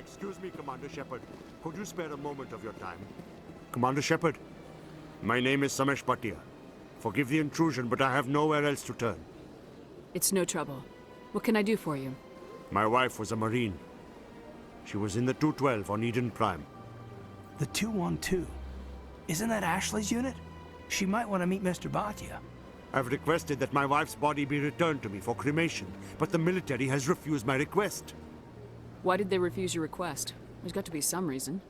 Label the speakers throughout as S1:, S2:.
S1: Excuse me, Commander Shepard. Could you spare a moment of your time? Commander Shepard, my name is Samesh Bhatia. Forgive the intrusion, but I have nowhere else to turn.
S2: It's no trouble. What can I do for you?
S1: My wife was a Marine. She was in the 212 on Eden Prime.
S3: The 212? Isn't that Ashley's unit? She might want to meet Mr. Bhatia.
S1: I've requested that my wife's body be returned to me for cremation, but the military has refused my request.
S2: Why did they refuse your request? There's got to be some reason.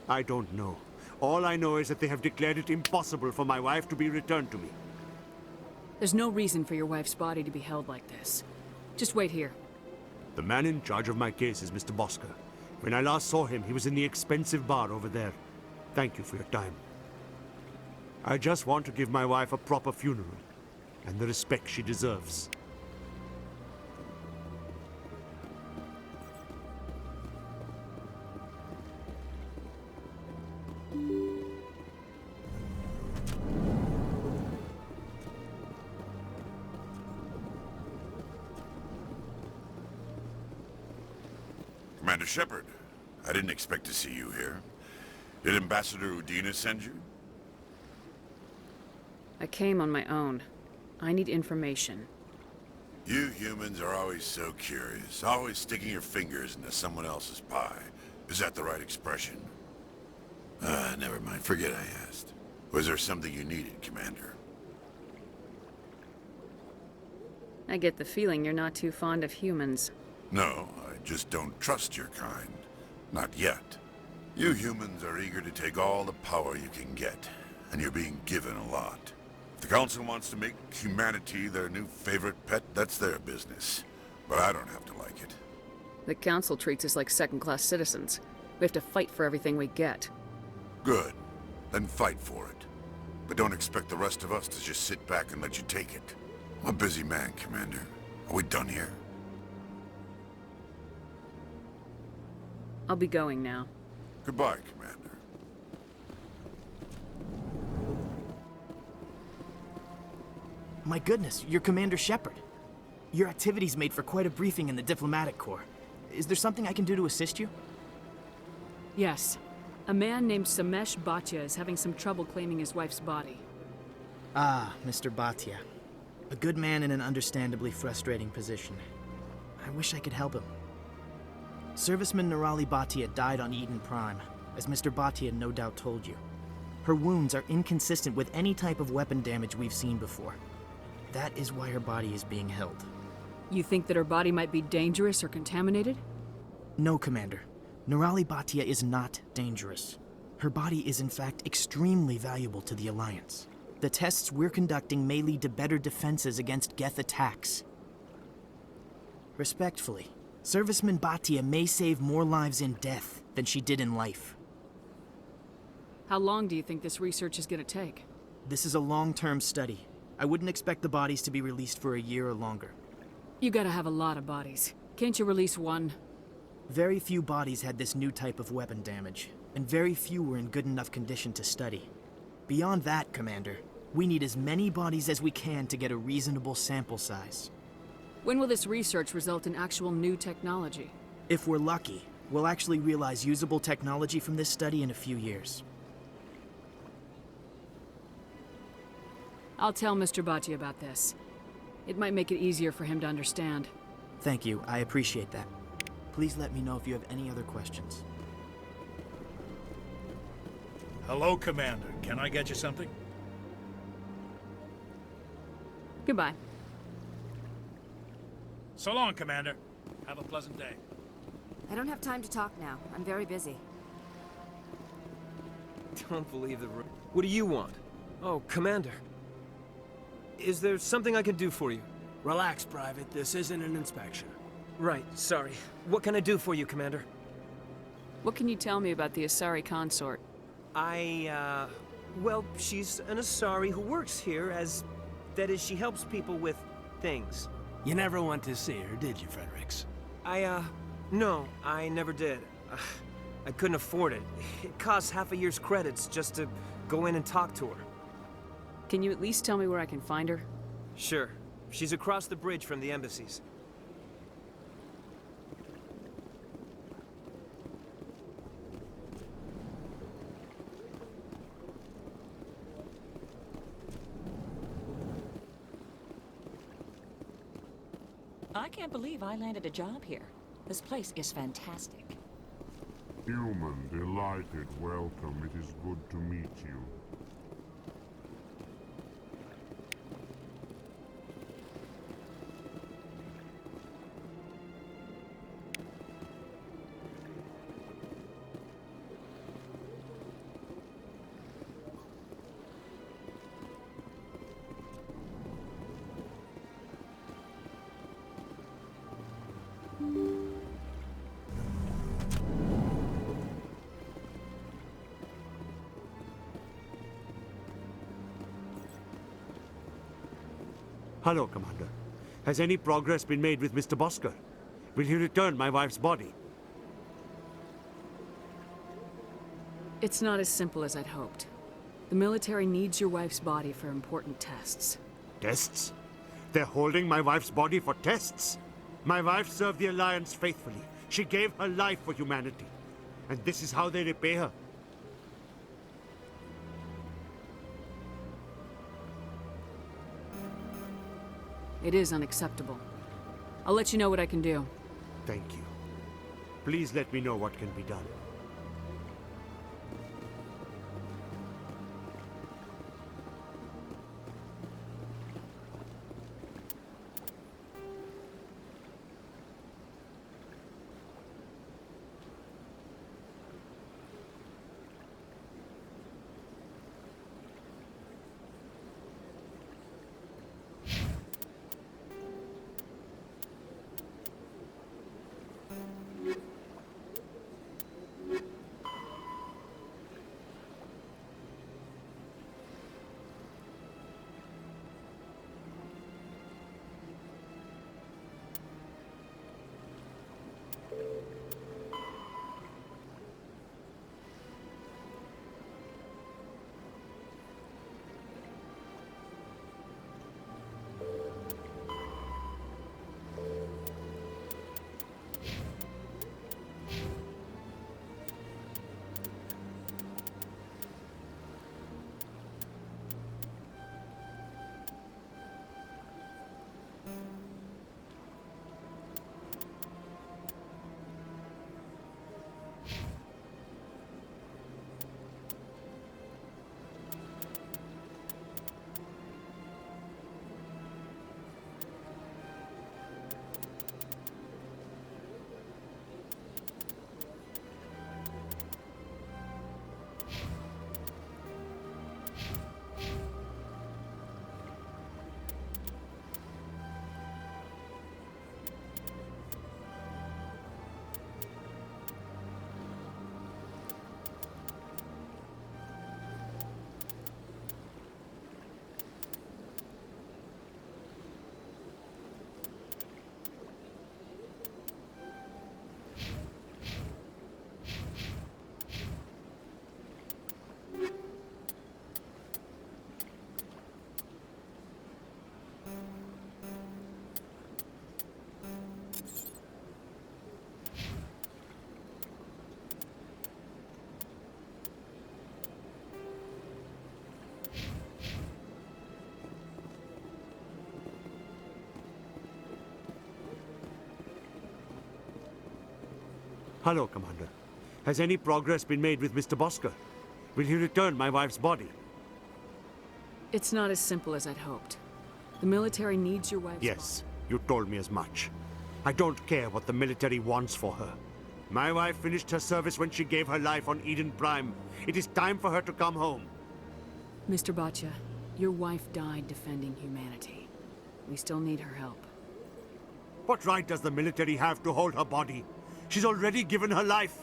S1: I don't know. All I know is that they have declared it impossible for my wife to be returned to me.
S2: There's no reason for your wife's body to be held like this. Just wait here.
S1: The man in charge of my case is Mr. Bosker. When I last saw him, he was in the expensive bar over there. Thank you for your time. I just want to give my wife a proper funeral, and the respect she deserves.
S4: Commander Shepard, I didn't expect to see you here. Did Ambassador Udina send you?
S2: I came on my own. I need information.
S4: You humans are always so curious, always sticking your fingers into someone else's pie. Is that the right expression? Never mind. Forget I asked. Was there something you needed, Commander?
S2: I get the feeling you're not too fond of humans.
S4: No, I just don't trust your kind. Not yet. You humans are eager to take all the power you can get, and you're being given a lot. If the Council wants to make humanity their new favorite pet, that's their business. But I don't have to like it.
S2: The Council treats us like second-class citizens. We have to fight for everything we get.
S4: Good. Then fight for it. But don't expect the rest of us to just sit back and let you take it. I'm a busy man, Commander. Are we done here?
S2: I'll be going now.
S4: Goodbye, Commander.
S5: My goodness, you're Commander Shepard. Your activities made for quite a briefing in the Diplomatic Corps. Is there something I can do to assist you?
S2: Yes. A man named Samesh Bhatia is having some trouble claiming his wife's body.
S5: Ah, Mr. Bhatia. A good man in an understandably frustrating position. I wish I could help him. Serviceman Nirali Bhatia died on Eden Prime, as Mr. Bhatia no doubt told you. Her wounds are inconsistent with any type of weapon damage we've seen before. That is why her body is being held.
S2: You think that her body might be dangerous or contaminated?
S5: No, Commander. Nirali Bhatia is not dangerous. Her body is in fact extremely valuable to the Alliance. The tests we're conducting may lead to better defenses against Geth attacks. Respectfully, Serviceman Bhatia may save more lives in death than she did in life.
S2: How long do you think this research is going to take?
S5: This is a long-term study. I wouldn't expect the bodies to be released for a year or longer.
S2: You gotta have a lot of bodies. Can't you release one?
S5: Very few bodies had this new type of weapon damage, and very few were in good enough condition to study. Beyond that, Commander, we need as many bodies as we can to get a reasonable sample size.
S2: When will this research result in actual new technology?
S5: If we're lucky, we'll actually realize usable technology from this study in a few years.
S2: I'll tell Mr. Bhatia about this. It might make it easier for him to understand.
S5: Thank you, I appreciate that. Please let me know if you have any other questions.
S6: Hello, Commander. Can I get you something?
S2: Goodbye.
S6: So long, Commander. Have a pleasant day.
S7: I don't have time to talk now. I'm very busy.
S8: Don't believe the room. What do you want? Oh, Commander. Is there something I can do for you?
S3: Relax, Private. This isn't an inspection.
S8: Right, sorry. What can I do for you, Commander?
S2: What can you tell me about the Asari consort?
S8: Well, she's an Asari who works here as... That is, she helps people with things.
S3: You never went to see her, did you, Fredericks?
S8: No, I never did. I couldn't afford it. It costs half a year's credits just to go in and talk to her.
S2: Can you at least tell me where I can find her?
S8: Sure. She's across the bridge from the embassies.
S9: I can't believe I landed a job here. This place is fantastic.
S10: Human, delighted, welcome. It is good to meet you.
S1: Hello, Commander. Has any progress been made with Mr. Bosker? Will he return my wife's body?
S2: It's not as simple as I'd hoped. The military needs your wife's body for important tests.
S1: Tests? They're holding my wife's body for tests? My wife served the Alliance faithfully. She gave her life for humanity. And this is how they repay her.
S2: It is unacceptable. I'll let you know what I can do.
S1: Thank you. Please let me know what can be done. Hello, Commander. Has any progress been made with Mr. Bosker? Will he return my wife's body?
S2: It's not as simple as I'd hoped. The military needs your wife's
S1: Yes, you told me as much. I don't care what the military wants for her. My wife finished her service when she gave her life on Eden Prime. It is time for her to come home.
S2: Mr. Botcha, your wife died defending humanity. We still need her help.
S1: What right does the military have to hold her body? She's already given her life.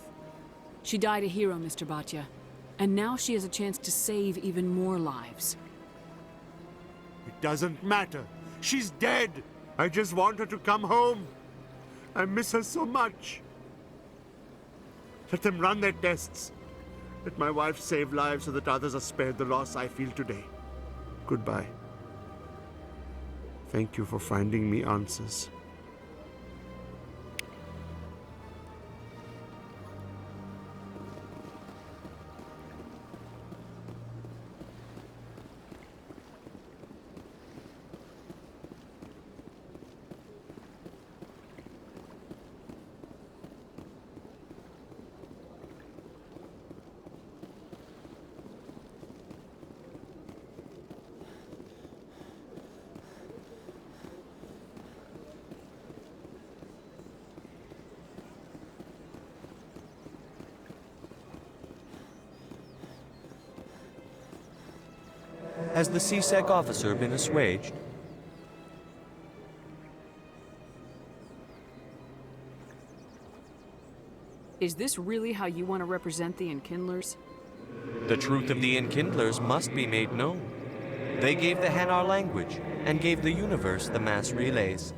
S2: She died a hero, Mr. Botcha. And now she has a chance to save even more lives.
S1: It doesn't matter. She's dead. I just want her to come home. I miss her so much. Let them run their tests. Let my wife save lives so that others are spared the loss I feel today. Goodbye. Thank you for finding me answers.
S11: Has the C-Sec officer been assuaged?
S2: Is this really how you want to represent the Enkindlers?
S11: The truth of the Enkindlers must be made known. They gave the Hanar language, and gave the universe the mass relays.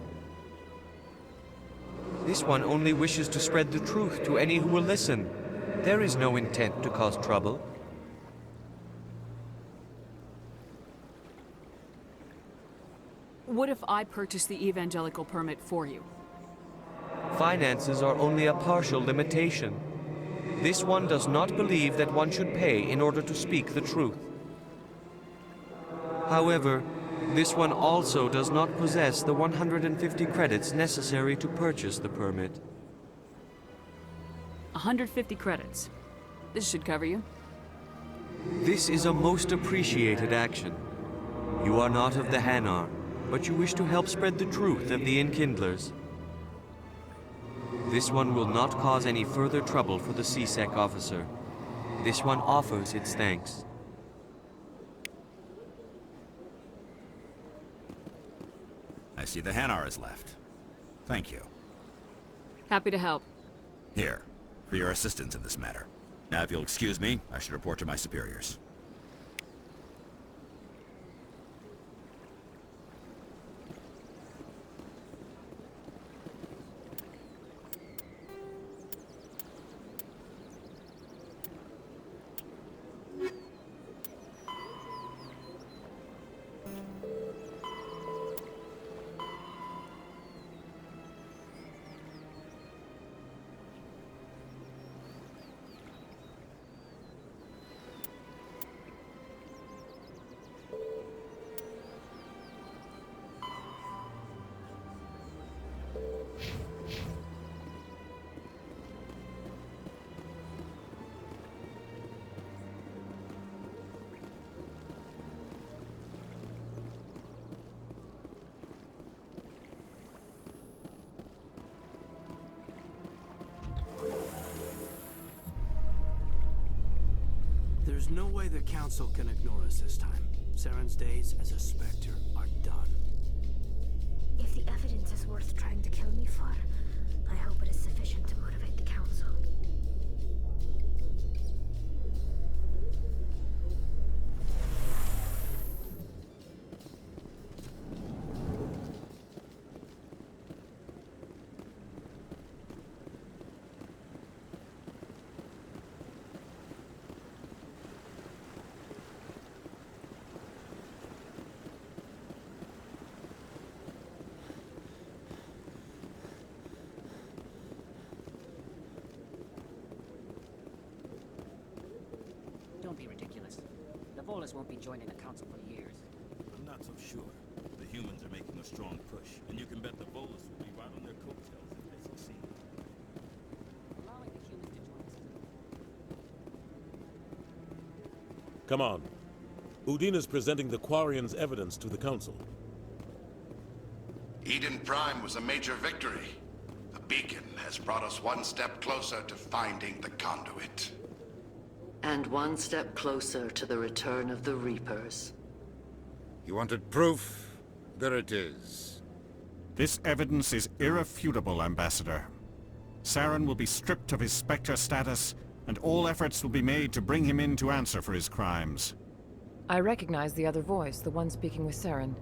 S11: This one only wishes to spread the truth to any who will listen. There is no intent to cause trouble.
S2: What if I purchase the evangelical permit for you?
S11: Finances are only a partial limitation. This one does not believe that one should pay in order to speak the truth. However, this one also does not possess the 150 credits necessary to purchase the permit.
S2: 150 credits. This should cover you.
S11: This is a most appreciated action. You are not of the Hanar, but you wish to help spread the truth of the Enkindlers. This one will not cause any further trouble for the C-Sec officer. This one offers its thanks.
S12: I see the Hanar is left. Thank you.
S2: Happy to help.
S12: Here, for your assistance in this matter. Now, if you'll excuse me, I should report to my superiors.
S3: There's no way the Council can ignore us this time. Saren's days as a Spectre are done.
S13: If the evidence is worth trying to kill me for, I hope it is sufficient to motivate the Council.
S14: Don't be ridiculous. The Volus won't be joining the Council for years.
S12: I'm not so sure. The humans are making a strong push, and you can bet the Volus will be right on their coattails if they succeed.
S14: Allowing the humans to join us.
S15: Come on. Udina's presenting the Quarians' evidence to the Council.
S16: Eden Prime was a major victory. The beacon has brought us one step closer to finding the conduit.
S17: And one step closer to the return of the Reapers.
S4: You wanted proof? There it is.
S18: This evidence is irrefutable, Ambassador. Saren will be stripped of his Spectre status, and all efforts will be made to bring him in to answer for his crimes.
S19: I recognize the other voice, the one speaking with Saren.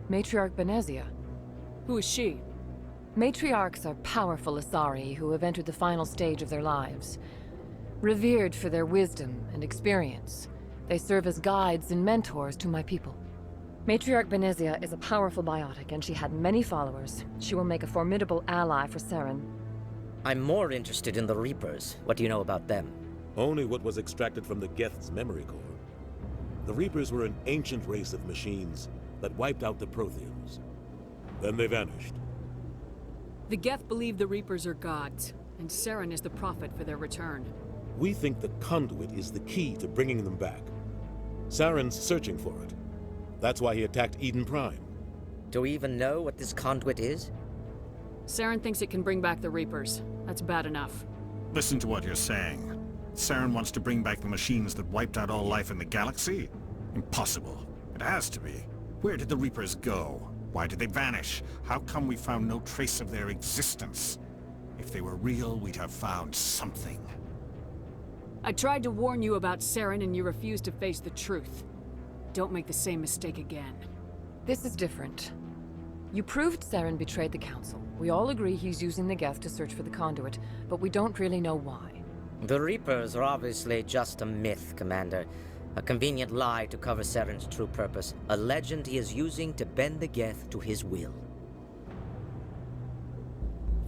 S19: Matriarch Benezia.
S2: Who is she?
S19: Matriarchs are powerful Asari who have entered the final stage of their lives. Revered for their wisdom and experience, they serve as guides and mentors to my people. Matriarch Benezia is a powerful biotic, and she had many followers. She will make a formidable ally for Saren.
S14: I'm more interested in the Reapers. What do you know about them?
S15: Only what was extracted from the Geth's memory core. The Reapers were an ancient race of machines that wiped out the Protheans. Then they vanished.
S2: The Geth believe the Reapers are gods, and Saren is the prophet for their return.
S15: We think the conduit is the key to bringing them back. Saren's searching for it. That's why he attacked Eden Prime.
S14: Do we even know what this conduit is?
S2: Saren thinks it can bring back the Reapers. That's bad enough.
S18: Listen to what you're saying. Saren wants to bring back the machines that wiped out all life in the galaxy? Impossible. It has to be. Where did the Reapers go? Why did they vanish? How come we found no trace of their existence? If they were real, we'd have found something.
S2: I tried to warn you about Saren and you refused to face the truth. Don't make the same mistake again.
S19: This is different. You proved Saren betrayed the Council. We all agree he's using the Geth to search for the conduit, but we don't really know why.
S14: The Reapers are obviously just a myth, Commander. A convenient lie to cover Saren's true purpose. A legend he is using to bend the Geth to his will.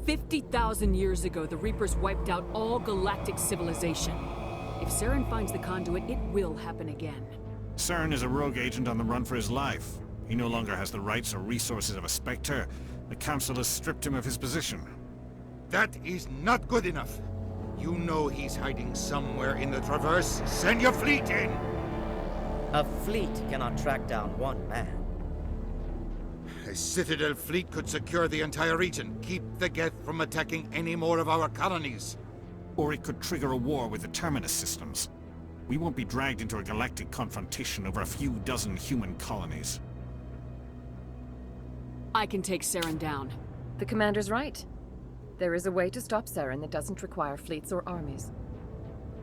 S2: 50,000 years ago, the Reapers wiped out all galactic civilization. If Saren finds the conduit, it will happen again.
S18: Saren is a rogue agent on the run for his life. He no longer has the rights or resources of a Spectre. The Council has stripped him of his position.
S20: That is not good enough. You know he's hiding somewhere in the Traverse. Send your fleet in!
S14: A fleet cannot track down one man.
S20: A Citadel fleet could secure the entire region, keep the Geth from attacking any more of our colonies.
S18: Or it could trigger a war with the Terminus systems. We won't be dragged into a galactic confrontation over a few dozen human colonies.
S2: I can take Saren down.
S19: The Commander's right. There is a way to stop Saren that doesn't require fleets or armies.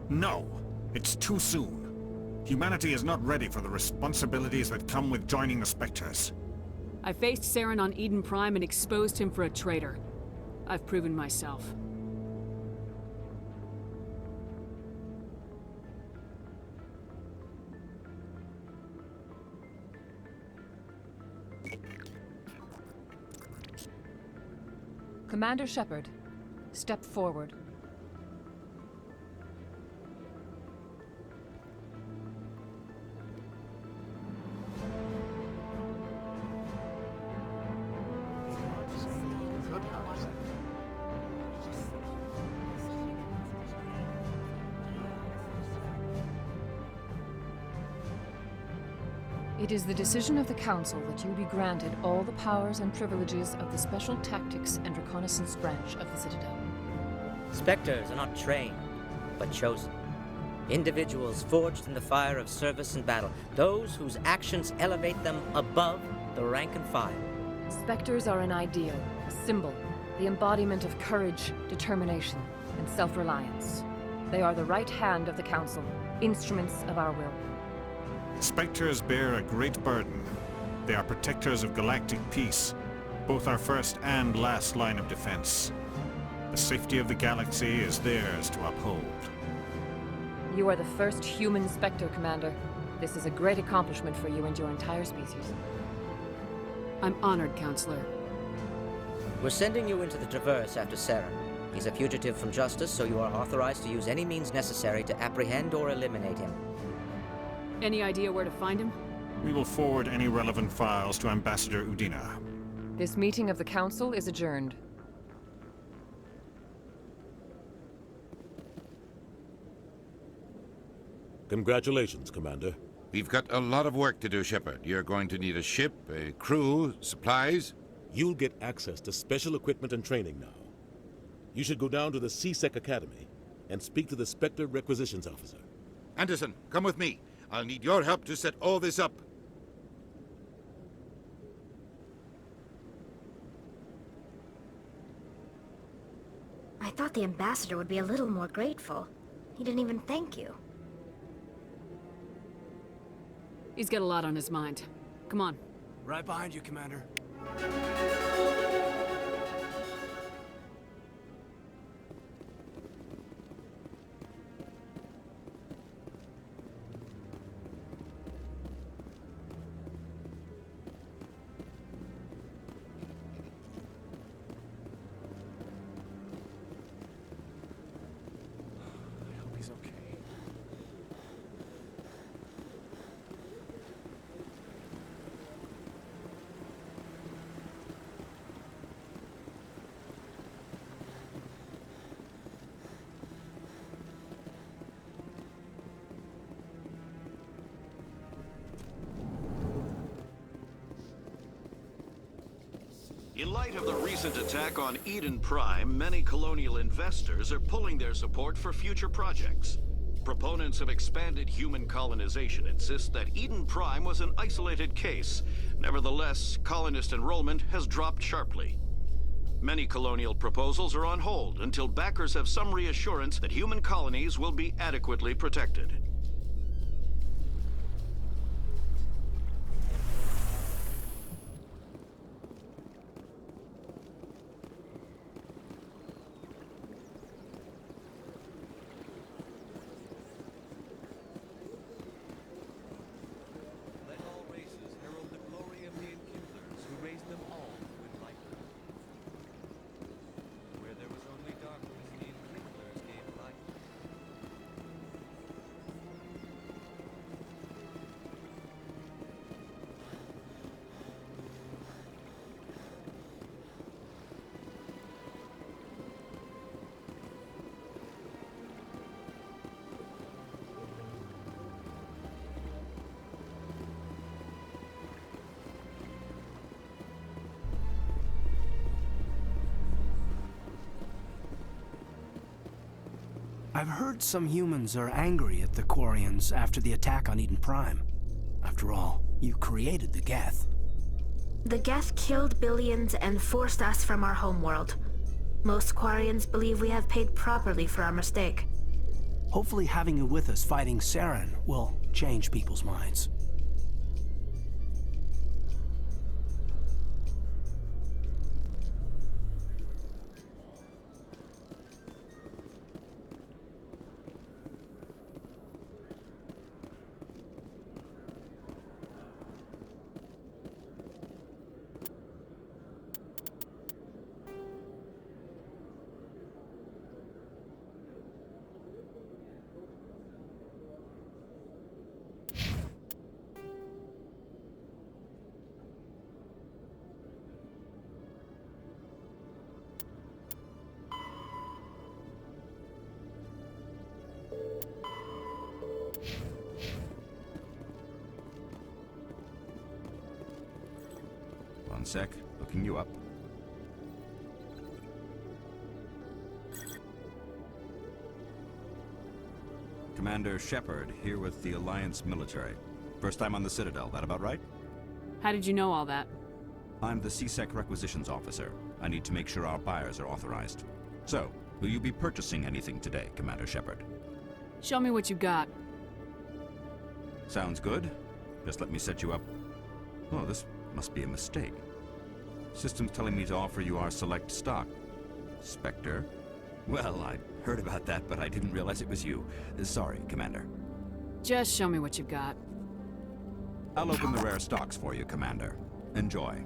S18: No! It's too soon. Humanity is not ready for the responsibilities that come with joining the Spectres.
S2: I faced Saren on Eden Prime and exposed him for a traitor. I've proven myself.
S19: Commander Shepard, step forward. It is the decision of the Council that you be granted all the powers and privileges of the Special Tactics and Reconnaissance branch of the Citadel.
S14: Spectres are not trained, but chosen. Individuals forged in the fire of service and battle. Those whose actions elevate them above the rank and file.
S19: Spectres are an ideal, a symbol, the embodiment of courage, determination, and self-reliance. They are the right hand of the Council, instruments of our will.
S18: Spectres bear a great burden. They are protectors of galactic peace, both our first and last line of defense. The safety of the galaxy is theirs to uphold.
S19: You are the first human Spectre, Commander. This is a great accomplishment for you and your entire species.
S2: I'm honored, Counselor.
S14: We're sending you into the Traverse after Saren. He's a fugitive from justice, so you are authorized to use any means necessary to apprehend or eliminate him.
S2: Any idea where to find him?
S18: We will forward any relevant files to Ambassador Udina.
S19: This meeting of the Council is adjourned.
S15: Congratulations, Commander.
S20: We've got a lot of work to do, Shepard. You're going to need a ship, a crew, supplies.
S15: You'll get access to special equipment and training now. You should go down to the C-Sec Academy and speak to the Spectre Requisitions Officer.
S20: Anderson, come with me. I'll need your help to set all this up.
S13: I thought the ambassador would be a little more grateful. He didn't even thank you.
S2: He's got a lot on his mind. Come on.
S3: Right behind you, Commander.
S21: In light of the recent attack on Eden Prime, many colonial investors are pulling their support for future projects. Proponents of expanded human colonization insist that Eden Prime was an isolated case. Nevertheless, colonist enrollment has dropped sharply. Many colonial proposals are on hold until backers have some reassurance that human colonies will be adequately protected.
S11: Let all races herald the glory of the enkindlers who raised them all with light. Where there was only darkness, the enkindlers gave light.
S3: I've heard some humans are angry at the Quarians after the attack on Eden Prime. After all, you created the Geth.
S13: The Geth killed billions and forced us from our homeworld. Most Quarians believe we have paid properly for our mistake.
S3: Hopefully having you with us fighting Saren will change people's minds.
S5: One sec, looking you up. Commander Shepard, here with the Alliance military. First time on the Citadel, that about right?
S2: How did you know all that?
S5: I'm the CSEC requisitions officer. I need to make sure our buyers are authorized. So, will you be purchasing anything today, Commander Shepard?
S2: Show me what you got.
S5: Sounds good. Just let me set you up. Oh, this must be a mistake. System's telling me to offer you our select stock. Spectre? Well, I heard about that, but I didn't realize it was you. Sorry, Commander.
S2: Just show me what you've got.
S5: I'll open the rare stocks for you, Commander. Enjoy.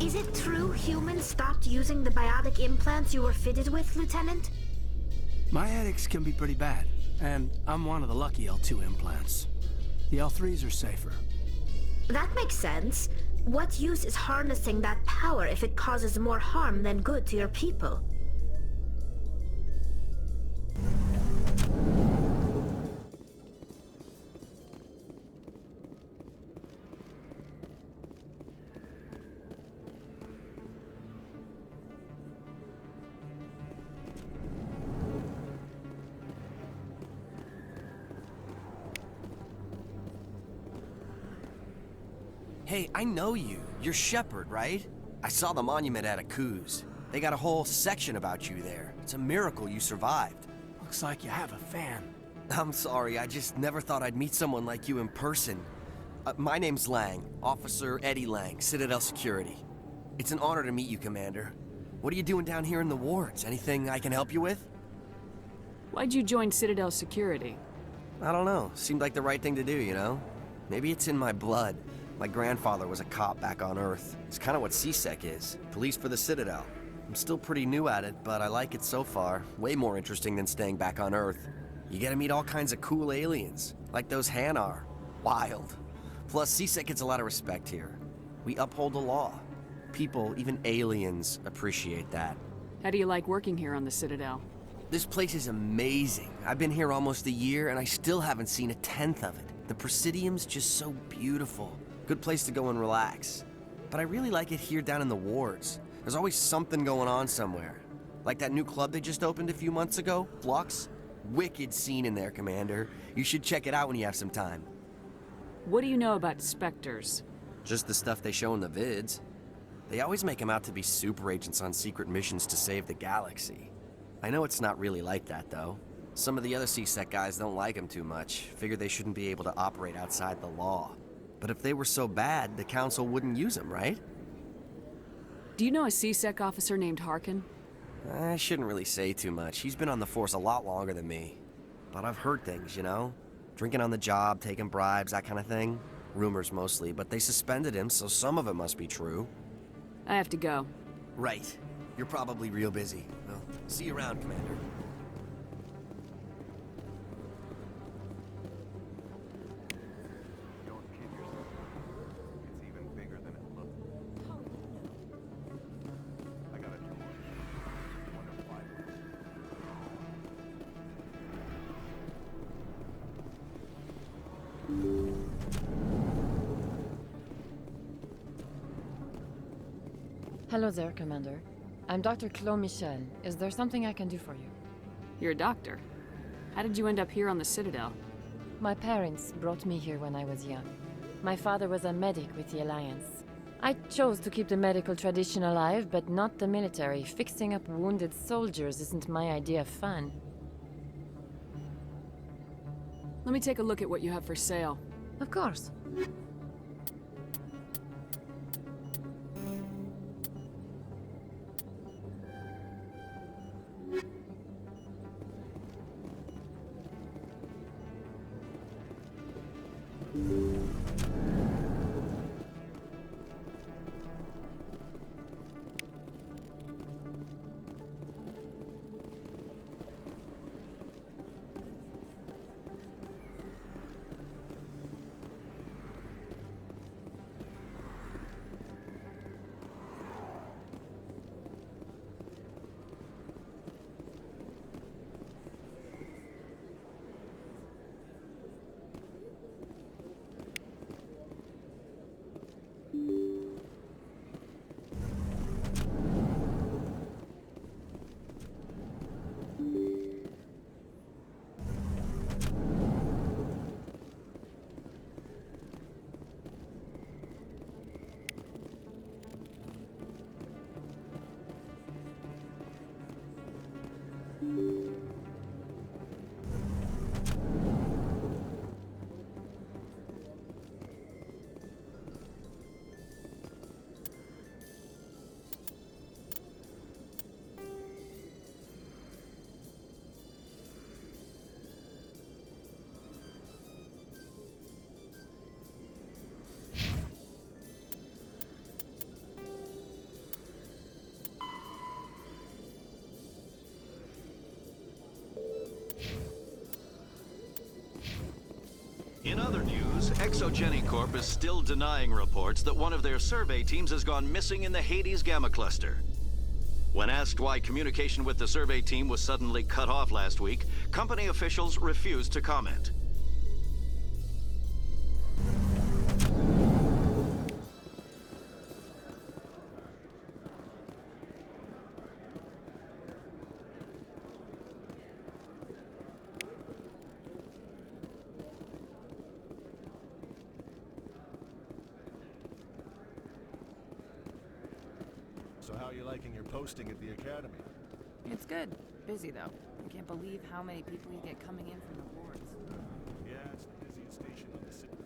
S13: Is it true humans stopped using the biotic implants you were fitted with, Lieutenant?
S3: My headaches can be pretty bad, and I'm one of the lucky L2 implants. The L3s are safer.
S13: That makes sense. What use is harnessing that power if it causes more harm than good to your people?
S6: Hey, I know you. You're Shepard, right? I saw the monument at Akuz. They got a whole section about you there. It's a miracle you survived.
S3: Looks like you have a fan.
S6: I'm sorry, I just never thought I'd meet someone like you in person. My name's Lang, Officer Eddie Lang, Citadel Security. It's an honor to meet you, Commander. What are you doing down here in the wards? Anything I can help you with?
S2: Why'd you join Citadel Security?
S6: I don't know. Seemed like the right thing to do, you know? Maybe it's in my blood. My grandfather was a cop back on Earth. It's kind of what CSEC is. Police for the Citadel. I'm still pretty new at it, but I like it so far. Way more interesting than staying back on Earth. You get to meet all kinds of cool aliens, like those Hanar. Wild. Plus, CSEC gets a lot of respect here. We uphold the law. People, even aliens, appreciate that.
S2: How do you like working here on the Citadel?
S6: This place is amazing. I've been here almost a year, and I still haven't seen a tenth of it. The Presidium's just so beautiful. Good place to go and relax. But I really like it here down in the wards. There's always something going on somewhere. Like that new club they just opened a few months ago, Flux. Wicked scene in there, Commander. You should check it out when you have some time.
S2: What do you know about Spectres?
S6: Just the stuff they show in the vids. They always make them out to be super agents on secret missions to save the galaxy. I know it's not really like that, though. Some of the other CSEC guys don't like them too much. Figure they shouldn't be able to operate outside the law. But if they were so bad, the Council wouldn't use them, right?
S2: Do you know a CSEC officer named Harkin?
S6: I shouldn't really say too much. He's been on the force a lot longer than me. But I've heard things, you know? Drinking on the job, taking bribes, that kind of thing. Rumors mostly, but they suspended him, so some of it must be true.
S2: I have to go.
S6: Right. You're probably real busy. Well, see you around, Commander.
S19: Hello there, Commander. I'm Dr. Claude Michel. Is there something I can do for you?
S2: You're a doctor. How did you end up here on the Citadel?
S19: My parents brought me here when I was young. My father was a medic with the Alliance. I chose to keep the medical tradition alive, but not the military. Fixing up wounded soldiers isn't my idea of fun.
S2: Let me take a look at what you have for sale.
S19: Of course.
S21: In other news, Exogeny Corp is still denying reports that one of their survey teams has gone missing in the Hades Gamma Cluster. When asked why communication with the survey team was suddenly cut off last week, company officials refused to comment.
S7: So how are you liking your posting at the Academy?
S22: It's good. Busy, though. I can't believe how many people you get coming in from the wards.
S7: Yeah, it's the busiest station on the city.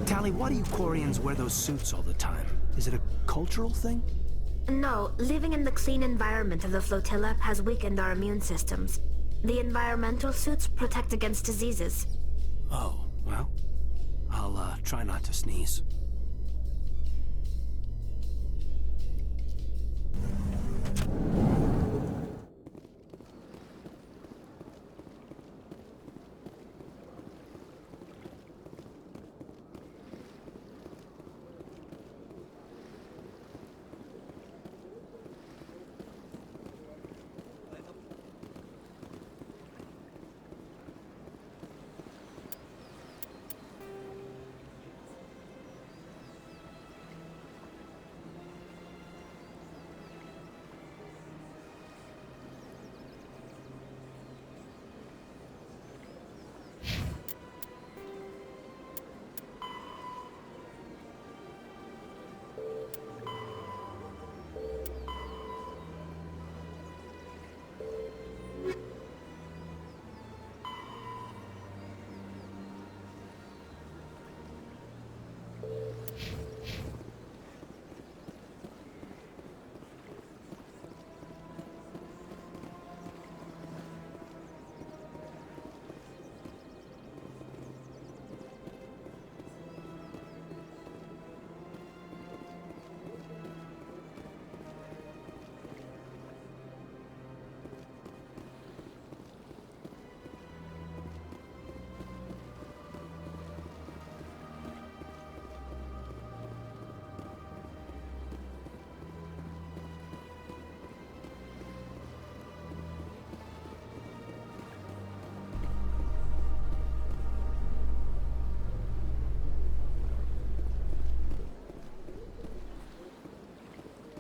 S3: Tali, why do you Quarians wear those suits all the time? Is it a cultural thing?
S13: No, living in the clean environment of the flotilla has weakened our immune systems. The environmental suits protect against diseases.
S3: Oh, well, I'll try not to sneeze.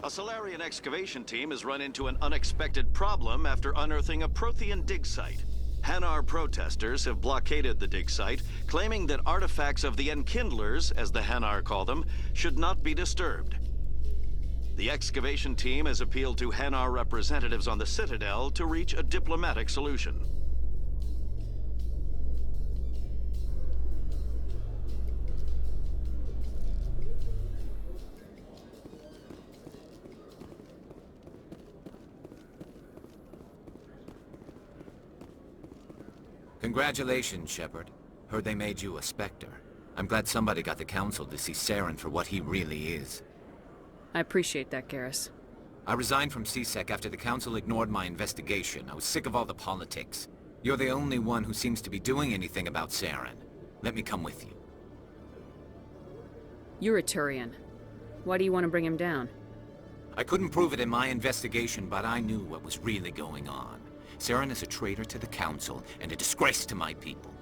S21: A Solarian excavation team has run into an unexpected problem after unearthing a Prothean dig site. Hanar protesters have blockaded the dig site, claiming that artifacts of the Enkindlers, as the Hanar call them, should not be disturbed. The excavation team has appealed to Hanar representatives on the Citadel to reach a diplomatic solution.
S23: Congratulations, Shepard. Heard they made you a Spectre. I'm glad somebody got the Council to see Saren for what he really is.
S2: I appreciate that, Garrus.
S23: I resigned from C-Sec after the Council ignored my investigation. I was sick of all the politics. You're the only one who seems to be doing anything about Saren. Let me come with you.
S2: You're a Turian. Why do you want to bring him down?
S23: I couldn't prove it in my investigation, but I knew what was really going on. Saren is a traitor to the Council and a disgrace to my people.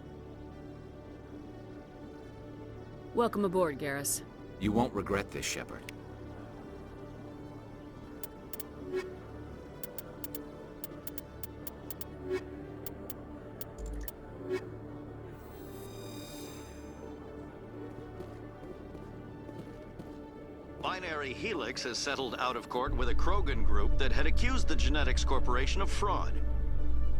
S2: Welcome aboard, Garrus.
S23: You won't regret this, Shepard.
S21: Binary Helix has settled out of court with a Krogan group that had accused the Genetics Corporation of fraud.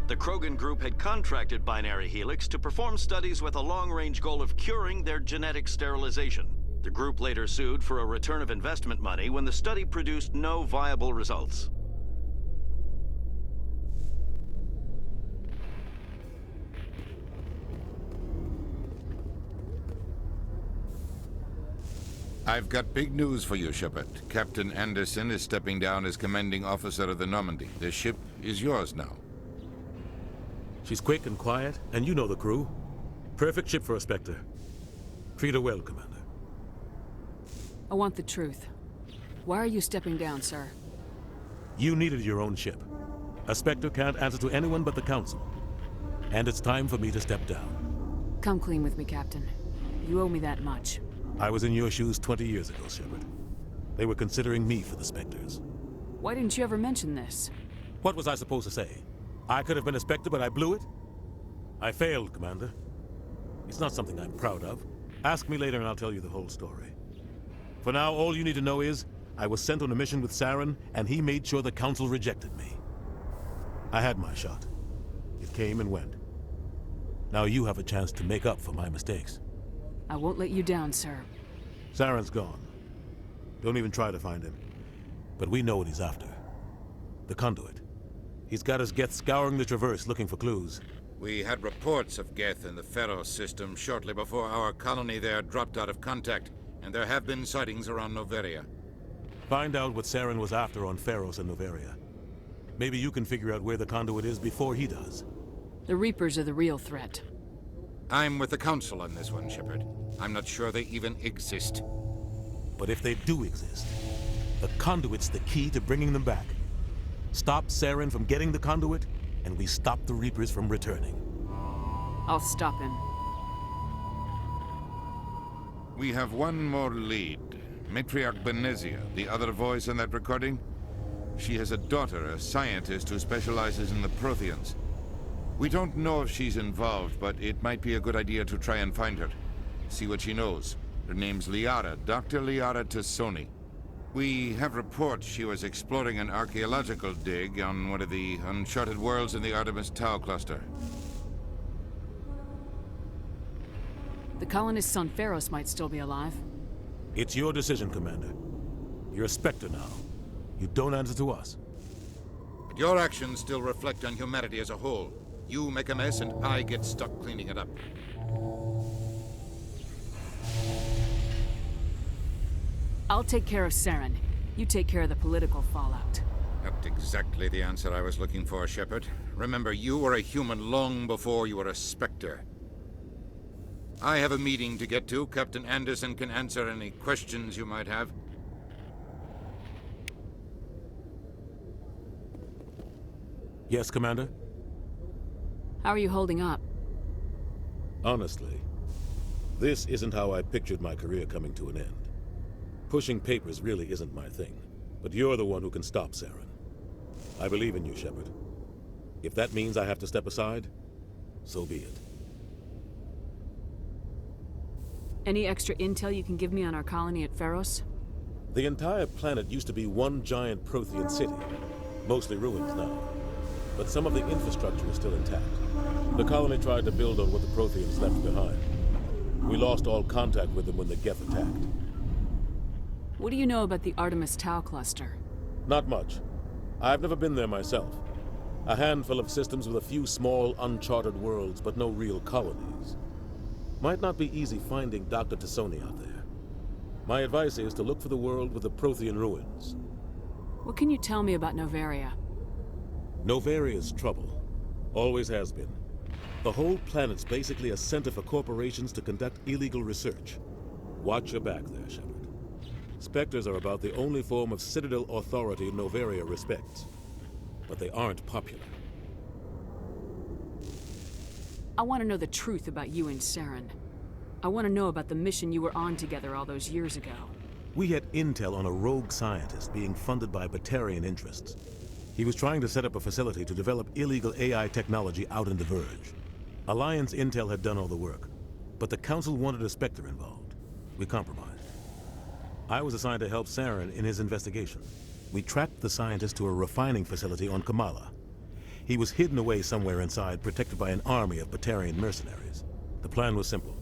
S21: The Krogan group had contracted Binary Helix to perform studies with a long-range goal of curing their genetic sterilization. The group later sued for a return of investment money when the study produced no viable results.
S20: I've got big news for you, Shepard. Captain Anderson is stepping down as commanding officer of the Normandy. The ship is yours now.
S15: She's quick and quiet, and you know the crew. Perfect ship for a Spectre. Treat her well, Commander.
S2: I want the truth. Why are you stepping down, sir?
S15: You needed your own ship. A Spectre can't answer to anyone but the Council. And it's time for me to step down.
S2: Come clean with me, Captain. You owe me that much.
S15: I was in your shoes 20 years ago, Shepard. They were considering me for the Spectres.
S2: Why didn't you ever mention this?
S15: What was I supposed to say? I could have been a Spectre, but I blew it? I failed, Commander. It's not something I'm proud of. Ask me later and I'll tell you the whole story. For now, all you need to know is, I was sent on a mission with Saren, and he made sure the Council rejected me. I had my shot. It came and went. Now you have a chance to make up for my mistakes.
S2: I won't let you down, sir.
S15: Saren's gone. Don't even try to find him. But we know what he's after. The Conduit. He's got his Geth scouring the Traverse looking for clues.
S20: We had reports of Geth in the Pharos system shortly before our colony there dropped out of contact, and there have been sightings around Noveria.
S15: Find out what Saren was after on Pharos and Noveria. Maybe you can figure out where the Conduit is before he does.
S2: The Reapers are the real threat.
S20: I'm with the Council on this one, Shepard. I'm not sure they even exist.
S15: But if they do exist, the Conduit's the key to bringing them back. Stop Saren from getting the Conduit, and we stop the Reapers from returning.
S2: I'll stop him.
S20: We have one more lead. Matriarch Benezia, the other voice in that recording. She has a daughter, a scientist who specializes in the Protheans. We don't know if she's involved, but it might be a good idea to try and find her. See what she knows. Her name's Liara, Dr. Liara Tassoni. We have reports she was exploring an archaeological dig on one of the uncharted worlds in the Artemis Tau cluster.
S2: The colonists on Pharos might still be alive.
S15: It's your decision, Commander. You're a Spectre now. You don't answer to us.
S20: But your actions still reflect on humanity as a whole. You make a mess and I get stuck cleaning it up.
S2: I'll take care of Saren. You take care of the political fallout.
S20: Not exactly the answer I was looking for, Shepard. Remember, you were a human long before you were a Spectre. I have a meeting to get to. Captain Anderson can answer any questions you might have.
S15: Yes, Commander?
S2: How are you holding up?
S15: Honestly, this isn't how I pictured my career coming to an end. Pushing papers really isn't my thing, but you're the one who can stop Saren. I believe in you, Shepard. If that means I have to step aside, so be it.
S2: Any extra intel you can give me on our colony at Pharos?
S15: The entire planet used to be one giant Prothean city, mostly ruins now. But some of the infrastructure is still intact. The colony tried to build on what the Protheans left behind. We lost all contact with them when the Geth attacked.
S2: What do you know about the Artemis Tau cluster?
S15: Not much. I've never been there myself. A handful of systems with a few small, uncharted worlds, but no real colonies. Might not be easy finding Dr. Tassoni out there. My advice is to look for the world with the Prothean ruins.
S2: What can you tell me about Noveria?
S15: Noveria's trouble. Always has been. The whole planet's basically a center for corporations to conduct illegal research. Watch your back there, Shepard. Spectres are about the only form of Citadel authority Noveria respects. But they aren't popular.
S2: I want to know the truth about you and Saren. I want to know about the mission you were on together all those years ago.
S15: We had intel on a rogue scientist being funded by Batarian interests. He was trying to set up a facility to develop illegal AI technology out in the Verge. Alliance intel had done all the work, but the Council wanted a Spectre involved. We compromised. I was assigned to help Saren in his investigation. We tracked the scientist to a refining facility on Kamala. He was hidden away somewhere inside, protected by an army of Batarian mercenaries. The plan was simple.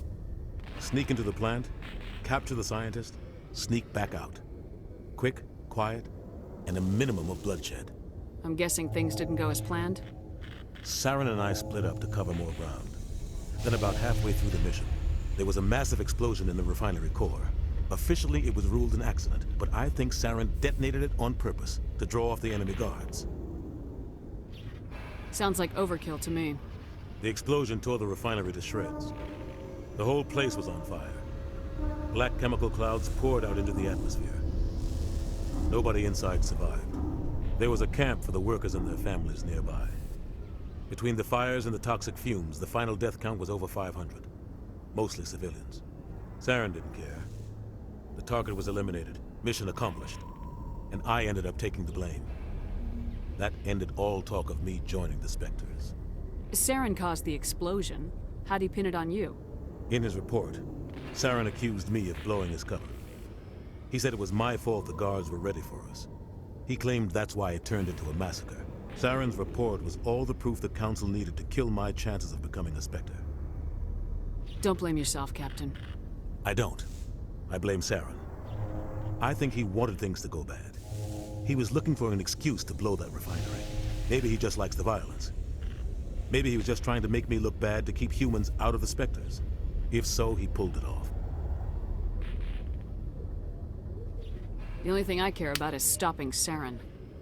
S15: Sneak into the plant, capture the scientist, sneak back out. Quick, quiet, and a minimum of bloodshed.
S2: I'm guessing things didn't go as planned?
S15: Saren and I split up to cover more ground. Then about halfway through the mission, there was a massive explosion in the refinery core. Officially, it was ruled an accident, but I think Saren detonated it on purpose to draw off the enemy guards.
S2: Sounds like overkill to me.
S15: The explosion tore the refinery to shreds. The whole place was on fire. Black chemical clouds poured out into the atmosphere. Nobody inside survived. There was a camp for the workers and their families nearby. Between the fires and the toxic fumes, the final death count was over 500. Mostly civilians. Saren didn't care. The target was eliminated, mission accomplished. And I ended up taking the blame. That ended all talk of me joining the Spectres.
S2: Saren caused the explosion. How'd he pin it on you?
S15: In his report, Saren accused me of blowing his cover. He said it was my fault the guards were ready for us. He claimed that's why it turned into a massacre. Saren's report was all the proof the Council needed to kill my chances of becoming a Spectre.
S2: Don't blame yourself, Captain.
S15: I don't. I blame Saren. I think he wanted things to go bad. He was looking for an excuse to blow that refinery. Maybe he just likes the violence. Maybe he was just trying to make me look bad to keep humans out of the Spectres. If so, he pulled it off.
S2: The only thing I care about is stopping Saren.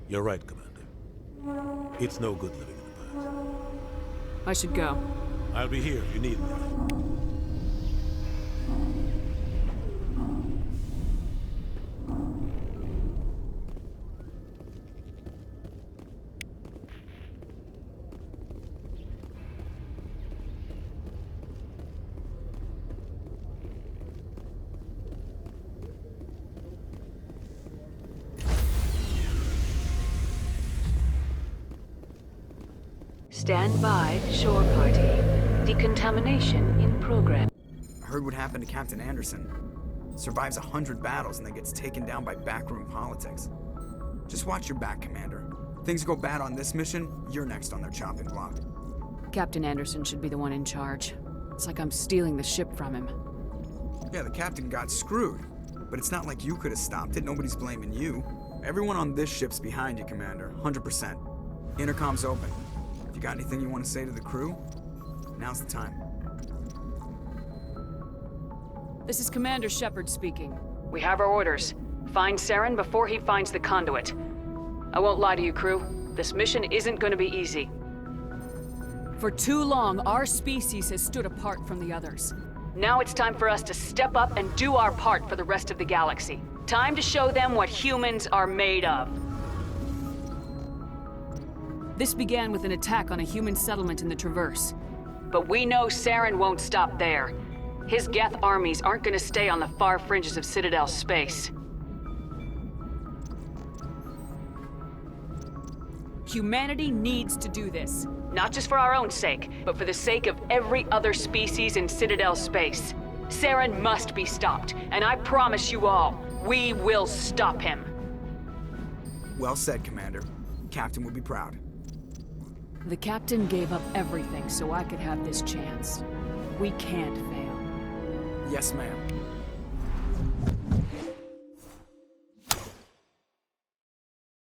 S15: You're right, Commander. It's no good living in the past.
S2: I should go.
S15: I'll be here if you need me.
S8: Stand by, shore party. Decontamination in progress.
S9: I heard what happened to Captain Anderson. Survives 100 battles and then gets taken down by backroom politics. Just watch your back, Commander. Things go bad on this mission, you're next on their chopping block.
S2: Captain Anderson should be the one in charge. It's like I'm stealing the ship from him.
S9: Yeah, the captain got screwed. But it's not like you could have stopped it. Nobody's blaming you. Everyone on this ship's behind you, Commander. 100%. Intercom's open. If you got anything you want to say to the crew, now's the time.
S2: This is Commander Shepard speaking. We have our orders. Find Saren before he finds the conduit. I won't lie to you, crew. This mission isn't going to be easy. For too long, our species has stood apart from the others. Now it's time for us to step up and do our part for the rest of the galaxy. Time to show them what humans are made of. This began with an attack on a human settlement in the Traverse. But we know Saren won't stop there. His Geth armies aren't going to stay on the far fringes of Citadel space. Humanity needs to do this. Not just for our own sake, but for the sake of every other species in Citadel space. Saren must be stopped, and I promise you all, we will stop him.
S9: Well said, Commander. Captain will be proud.
S2: The captain gave up everything so I could have this chance. We can't fail.
S9: Yes, ma'am.